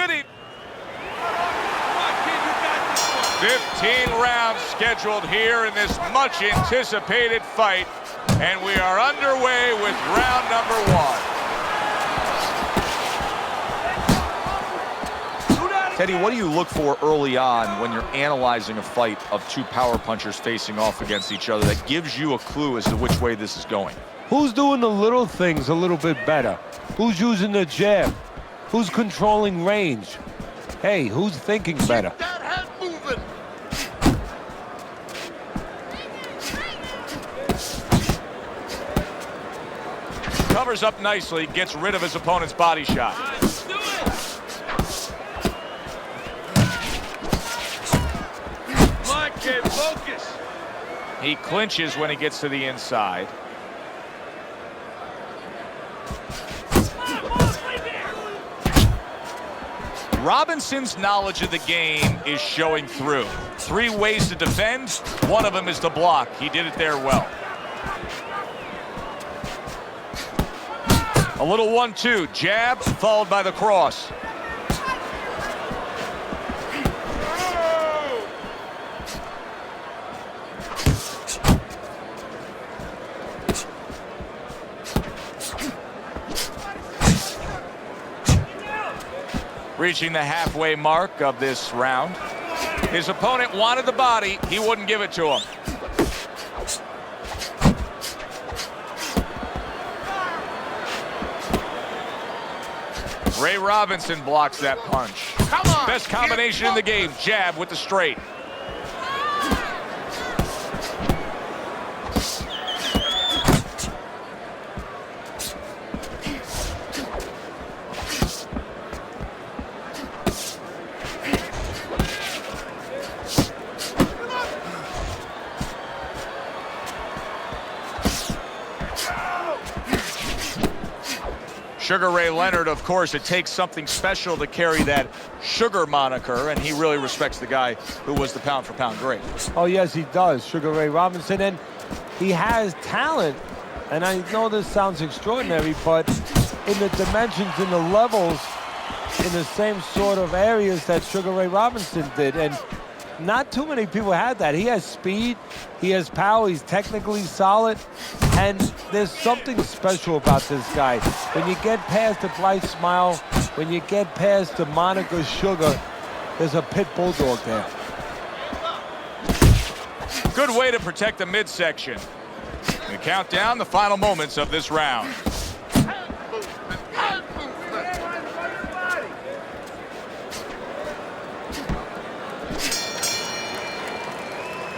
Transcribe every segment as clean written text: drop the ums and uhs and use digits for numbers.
Good evening. 15 rounds scheduled here in this much anticipated fight, and we are underway with round number 1. Teddy, what do you look for early on when you're analyzing a fight of two power punchers facing off against each other that gives you a clue as to which way this is going? Who's doing the little things a little bit better? Who's using the jab? Who's controlling range? Hey, who's thinking better? Covers up nicely, gets rid of his opponent's body shot. Focus. He clinches when he gets to the inside. Robinson's knowledge of the game is showing through. 3 ways to defend. One of them is to block. He did it there well. A little 1-2, jab followed by the cross. Reaching the halfway mark of this round. His opponent wanted the body. He wouldn't give it to him. Ray Robinson blocks that punch. Best combination in the game, jab with the straight. Sugar Ray Leonard, of course, it takes something special to carry that Sugar moniker, and he really respects the guy who was the pound-for-pound great. Oh, yes, he does, Sugar Ray Robinson, and he has talent. And I know this sounds extraordinary, but in the dimensions, in the levels, in the same sort of areas that Sugar Ray Robinson did, and not too many people had that. He has speed, he has power, he's technically solid, and there's something special about this guy. When you get past the bright smile, when you get past the moniker Sugar, there's a pit bulldog there. Good way to protect the midsection. We count down the final moments of this round.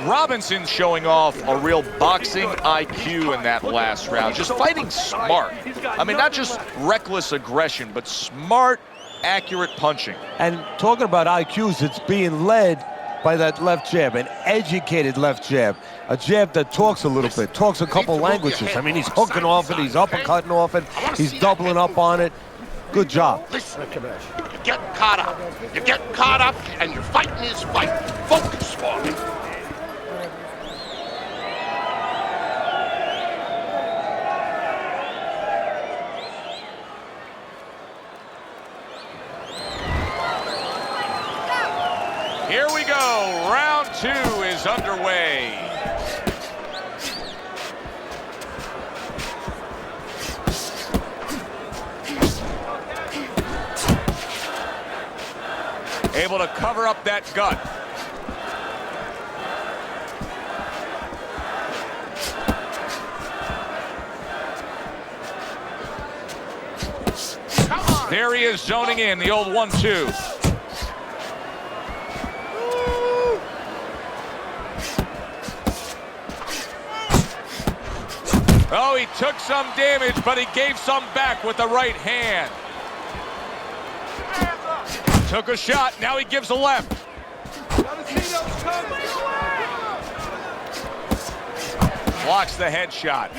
Robinson showing off a real boxing IQ in that last round. Just fighting smart. I mean, not just reckless aggression, but smart, accurate punching. And talking about IQs, it's being led by that left jab, an educated left jab. A jab that talks a little bit, talks a couple languages. I mean, he's hooking off it, he's uppercutting off it, he's doubling up on it. Good job. Listen, you get caught up. You get caught up, and you're fighting his fight. Focus for me. Here we go. Round 2 is underway. Able to cover up that gut. There he is, zoning in, the old 1-2. Oh, he took some damage, but he gave some back with the right hand. Took a shot, now he gives a left. Blocks the headshot.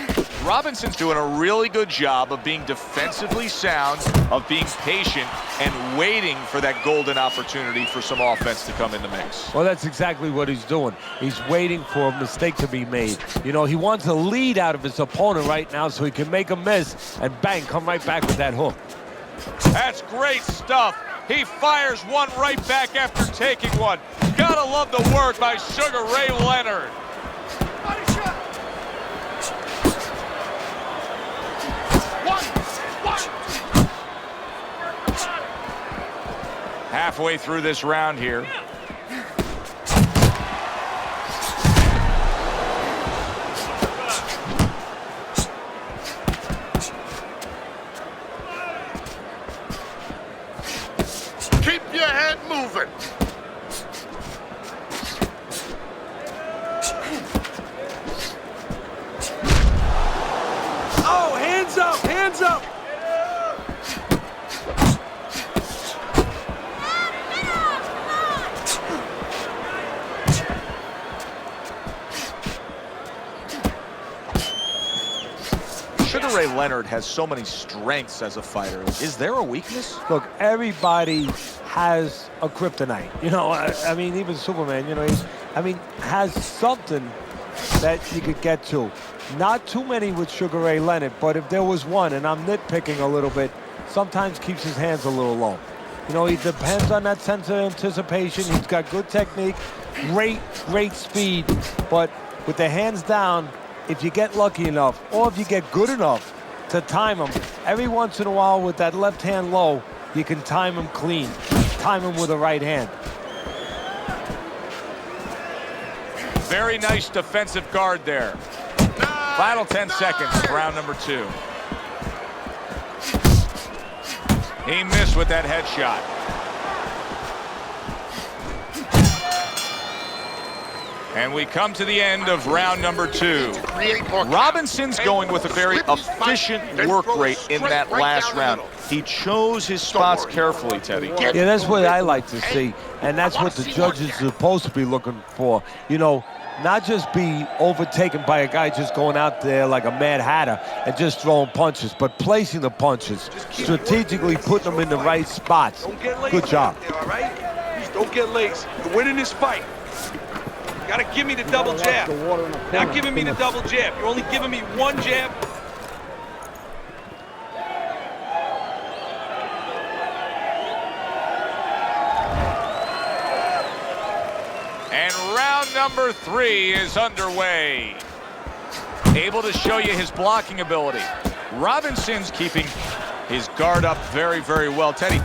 Robinson's doing a really good job of being defensively sound, of being patient, and waiting for that golden opportunity for some offense to come in the mix. Well, that's exactly what he's doing. He's waiting for a mistake to be made. You know, he wants a lead out of his opponent right now so he can make a miss and bang, come right back with that hook. That's great stuff. He fires one right back after taking one. Gotta love the work by Sugar Ray Leonard. Halfway through this round here. Keep your head moving. Oh, hands up, hands up. Sugar Ray Leonard has so many strengths as a fighter. Is there a weakness? Look, everybody has a kryptonite. You know, I mean, even Superman, you know, has something that you could get to. Not too many with Sugar Ray Leonard, but if there was one, and I'm nitpicking a little bit, sometimes keeps his hands a little low. You know, he depends on that sense of anticipation. He's got good technique, great speed, but with the hands down, if you get lucky enough, or if you get good enough to time him, every once in a while with that left hand low, you can time him clean, time him with the right hand. Very nice defensive guard there. Final 10 seconds, round number 2. He missed with that headshot. And we come to the end of round number 2. Robinson's going with a very efficient work rate in that last round. He chose his spots carefully, Teddy. Yeah, that's what I like to see, and that's what the judges are supposed to be looking for. You know, not just be overtaken by a guy just going out there like a Mad Hatter and just throwing punches, but placing the punches, strategically putting them in the right spots. Good job. All right? Please don't get lazy. You're winning this fight. You gotta give me the double jab. Not giving me the double jab. You're only giving me one jab. And round number 3 is underway. Able to show you his blocking ability. Robinson's keeping his guard up very, very well. Teddy,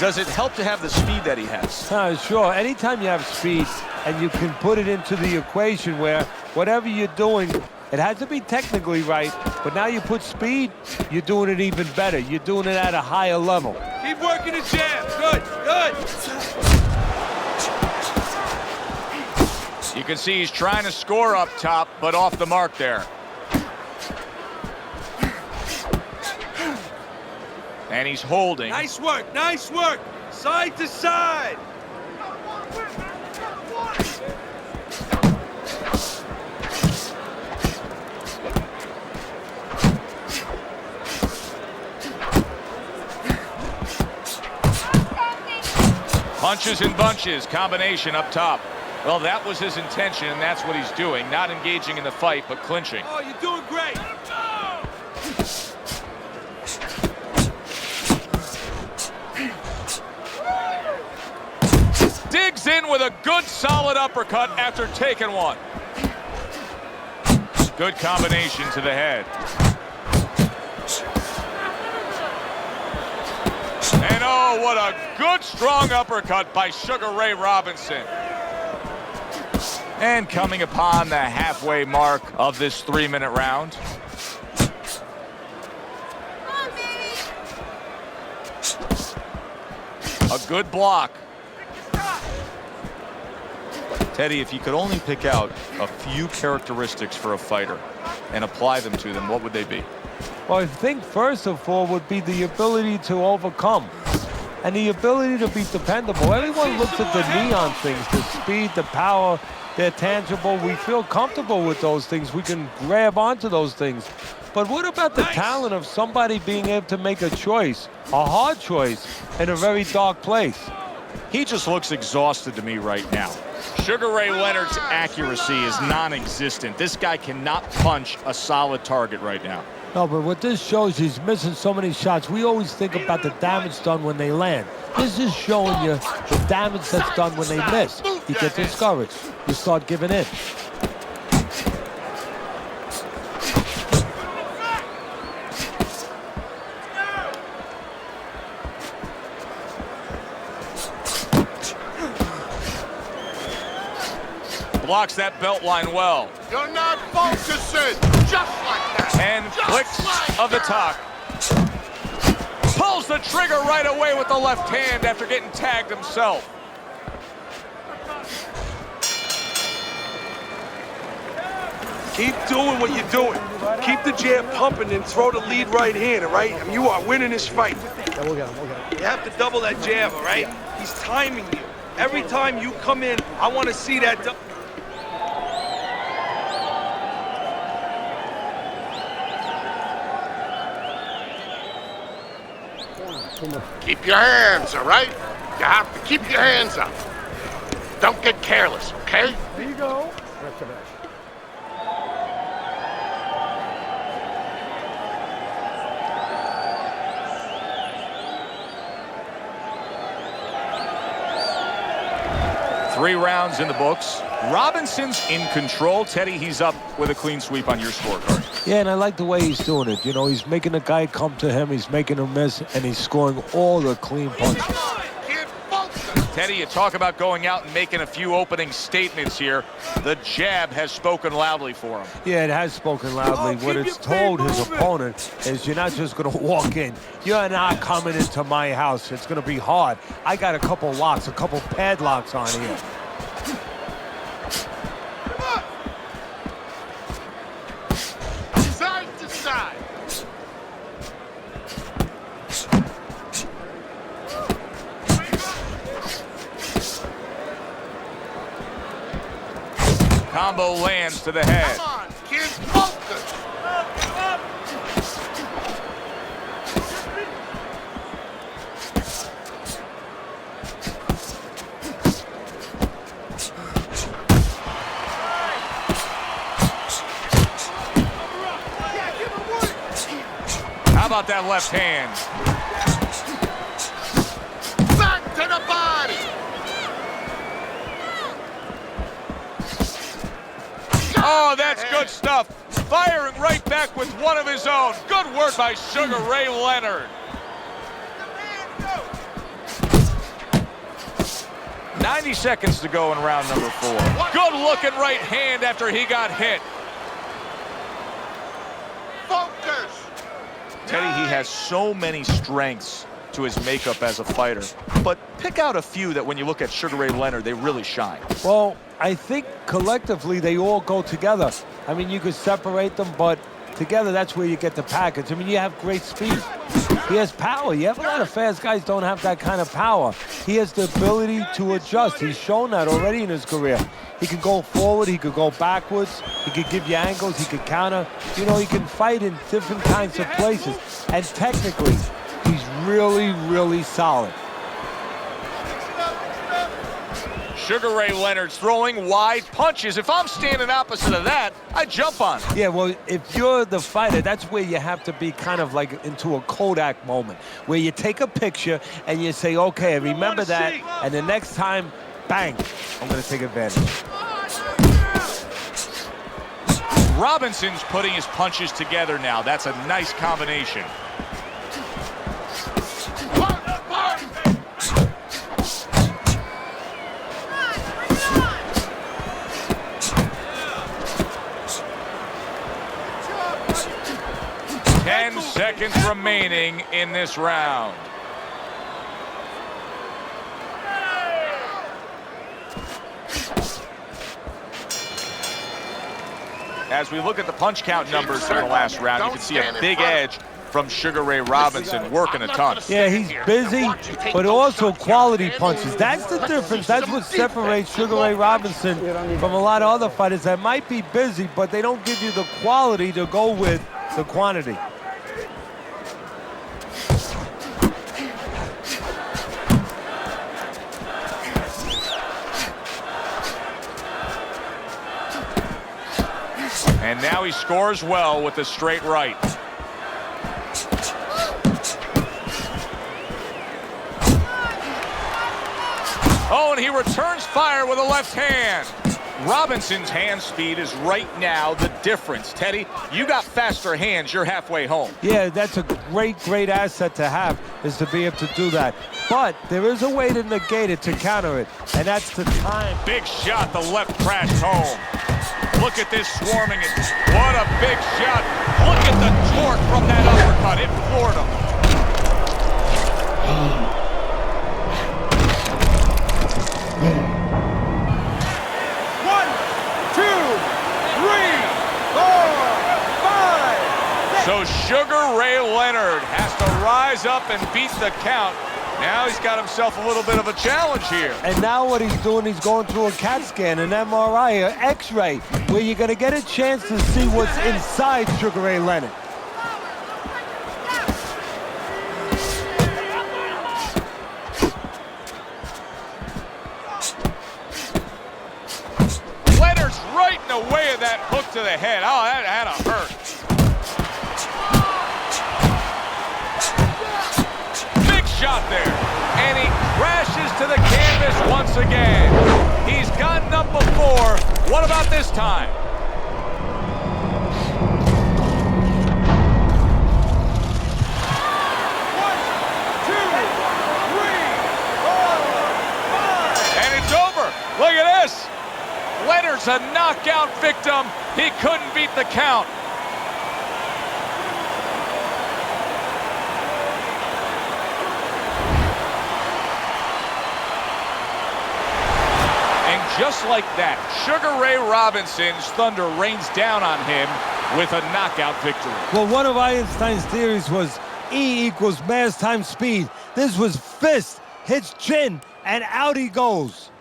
does it help to have the speed that he has? Sure. Anytime you have speed and you can put it into the equation where whatever you're doing, it has to be technically right, but now you put speed, you're doing it even better. You're doing it at a higher level. Keep working the jab. Good, good. You can see he's trying to score up top, but off the mark there. And he's holding. Nice work, nice work. Side to side. Punches and bunches, combination up top. Well, that was his intention, and that's what he's doing. Not engaging in the fight, but clinching. Oh, you're doing great. Digs in with a good solid uppercut after taking one. Good combination to the head. And oh, what a good strong uppercut by Sugar Ray Robinson. And coming upon the halfway mark of this 3-minute round. A good block. Teddy, if you could only pick out a few characteristics for a fighter and apply them to them, what would they be? Well, I think first of all would be the ability to overcome and the ability to be dependable. Everyone looks at the neon things, the speed, the power, they're tangible. We feel comfortable with those things. We can grab onto those things. But what about the talent of somebody being able to make a choice, a hard choice, in a very dark place? He just looks exhausted to me right now. Sugar Ray Leonard's accuracy is non-existent. This guy cannot punch a solid target right now. No, but what this shows, he's missing so many shots. We always think about the damage done when they land. This is showing you the damage that's done when they miss. You get discouraged. You start giving in. Blocks that belt line well. You're not focusing. Just like that. And clicks of the talk. Pulls the trigger right away with the left hand after getting tagged himself. Keep doing what you're doing. Keep the jab pumping and throw the lead right hand, all right? I mean, you are winning this fight. Yeah, we'll get him. You have to double that jab, all right? He's timing you. Every time you come in, I want to see that. Keep your hands, all right? You have to keep your hands up. Don't get careless, okay? There you go. Three rounds in the books. Robinson's in control. Teddy, he's up with a clean sweep on your scorecard. Yeah, and I like the way he's doing it. You know, he's making the guy come to him, he's making him miss, and he's scoring all the clean punches. Teddy, you talk about going out and making a few opening statements here. The jab has spoken loudly for him. Yeah, it has spoken loudly. What it's told his opponent is you're not just going to walk in. You're not coming into my house. It's going to be hard. I got a couple locks, a couple padlocks on here. Side to side. Combo lands to the head. Come on, kid, focus. How about that left hand? Back to the body. Oh, that's good stuff. Firing right back with one of his own. Good work by Sugar Ray Leonard. 90 seconds to go in round number 4. Good looking right hand after he got hit. Focus. Teddy, he has so many strengths to his makeup as a fighter. But pick out a few that when you look at Sugar Ray Leonard, they really shine. Well, I think collectively they all go together. I mean, you could separate them, but together that's where you get the package. I mean, you have great speed. He has power. You have a lot of fast guys don't have that kind of power. He has the ability to adjust. He's shown that already in his career. He can go forward, he could go backwards, he could give you angles, he could counter. You know, he can fight in different kinds of places. And technically, he's really, really solid. Sugar Ray Leonard's throwing wide punches. If I'm standing opposite of that, I jump on it. Yeah, well, if you're the fighter, that's where you have to be kind of like into a Kodak moment, where you take a picture and you say, okay, I remember that, and the next time, bang, I'm going to take advantage. Robinson's putting his punches together now. That's a nice combination. Seconds remaining in this round. As we look at the punch count numbers from the last round, you can see a big edge from Sugar Ray Robinson, working a ton. Yeah, he's busy, but also quality punches. That's the difference. That's what separates Sugar Ray Robinson from a lot of other fighters that might be busy, but they don't give you the quality to go with the quantity. And now he scores well with the straight right. Oh, and he returns fire with a left hand. Robinson's hand speed is right now the difference. Teddy, you got faster hands, you're halfway home. Yeah, that's a great asset to have, is to be able to do that. But there is a way to negate it, to counter it, and that's the time. Big shot, the left crashed home. Look at this swarming. What a big shot. Look at the torque from that uppercut. It floored him. So Sugar Ray Leonard has to rise up and beat the count. Now he's got himself a little bit of a challenge here. And now what he's doing, he's going through a CAT scan, an MRI, an X-ray, where you're going to get a chance to see what's inside Sugar Ray Leonard. Leonard's right in the way of that hook to the head. Oh, that had to hurt. Shot there, and he crashes to the canvas once again. He's gotten up before. What about this time? One, two, three, 4, 5. And it's over. Look at this. Leonard's a knockout victim. He couldn't beat the count. Just like that, Sugar Ray Robinson's thunder rains down on him with a knockout victory. Well, one of Einstein's theories was E equals mass times speed. This was fist, hits chin, and out he goes.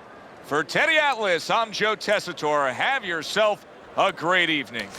For Teddy Atlas, I'm Joe Tessitore. Have yourself a great evening.